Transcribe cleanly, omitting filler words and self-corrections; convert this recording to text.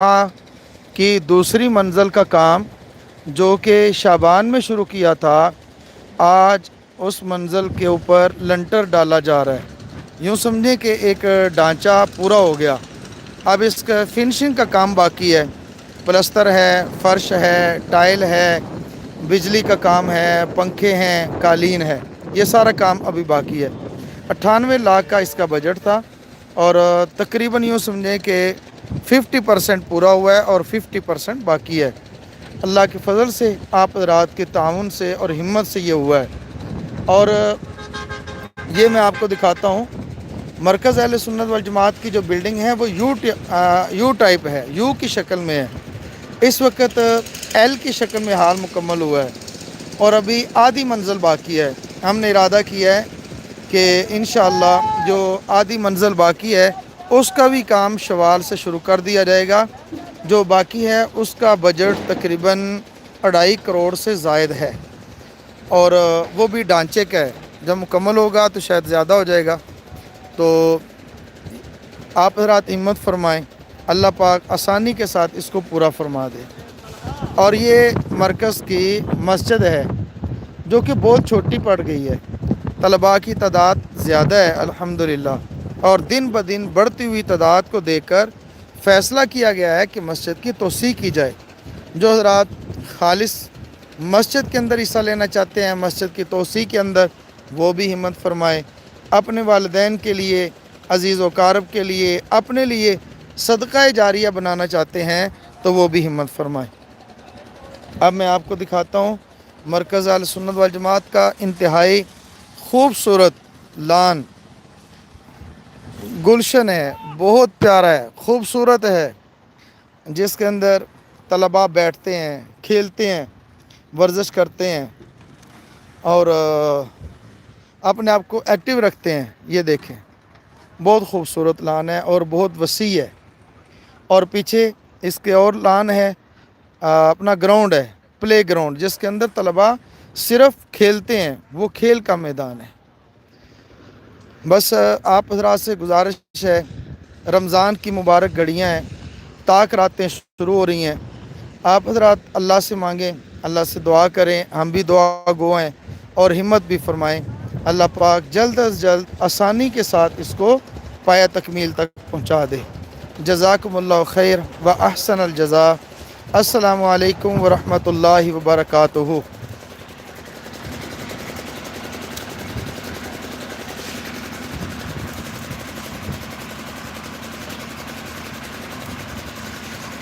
की दूसरी मंजिल का काम जो कि शाबान में शुरू किया था, आज उस मंजिल के ऊपर लंटर डाला जा रहा है। यूँ समझें कि एक ढांचा पूरा हो गया, अब इसका फिनिशिंग का काम बाकी है। प्लस्तर है, फर्श है, टाइल है, बिजली का काम है, पंखे हैं, कालीन है, ये सारा काम अभी बाकी है। 98 लाख का इसका बजट था और तकरीबन यूँ समझें कि 50% पूरा हुआ है और 50% बाकी है। अल्लाह के फजल से, आप रात के ताउन से और हिम्मत से ये हुआ है। और ये मैं आपको दिखाता हूँ, मरकज़ अहले सुन्नत वल जमात की जो बिल्डिंग है वो यू टाइप है, यू की शक्ल में है। इस वक्त एल की शक्ल में हाल मुकम्मल हुआ है और अभी आधी मंजिल बाकी है। हमने इरादा किया है कि इंशाअल्लाह जो आधी मंजिल बाकी है उसका भी काम शवाल से शुरू कर दिया जाएगा। जो बाकी है उसका बजट तकरीबन 2.5 करोड़ से ज़ायद है और वो भी ढांचे का है। जब मुकम्मल होगा तो शायद ज़्यादा हो जाएगा। तो आप हज़रात हिम्मत फरमाएं, अल्लाह पाक आसानी के साथ इसको पूरा फरमा दे। और ये मरकज़ की मस्जिद है जो कि बहुत छोटी पड़ गई है, तलबा की तादाद ज़्यादा है अल्हम्दुलिल्लाह, और दिन ब दिन बढ़ती हुई तादाद को देखकर फ़ैसला किया गया है कि मस्जिद की तोसी की जाए। जो हज़रात खालिस मस्जिद के अंदर हिस्सा लेना चाहते हैं, मस्जिद की तोसी के अंदर, वो भी हिम्मत फरमाएँ। अपने वालिदैन के लिए, अज़ीज़ व कारब के लिए, अपने लिए सदका जारिया बनाना चाहते हैं तो वो भी हिम्मत फरमाएँ। अब मैं आपको दिखाता हूँ मरकज़ अहले सुन्नत वल जमात का इंतहाई खूबसूरत लान गुलशन है, बहुत प्यारा है, खूबसूरत है, जिसके अंदर तलबा बैठते हैं, खेलते हैं, वर्जिश करते हैं और अपने आप को एक्टिव रखते हैं। ये देखें, बहुत खूबसूरत लान है और बहुत वसी है। और पीछे इसके और लान है, अपना ग्राउंड है, प्ले ग्राउंड, जिसके अंदर तलबा सिर्फ खेलते हैं, वो खेल का मैदान है। बस आप हज़रात से गुजारिश है, रमज़ान की मुबारक घड़ियाँ हैं, ताक रातें शुरू हो रही हैं। आप हज़रात अल्लाह से मांगें, अल्लाह से दुआ करें, हम भी दुआ गो हैं और हिम्मत भी फरमाएं। अल्लाह पाक जल्द अज़ जल्द आसानी के साथ इसको पाया तकमील तक पहुँचा दे। जज़ाकुमुल्लाहु खैर व अहसनल जज़ा। अस्सलामु अलैकुम व रहमतुल्लाहि व बरकातुहू।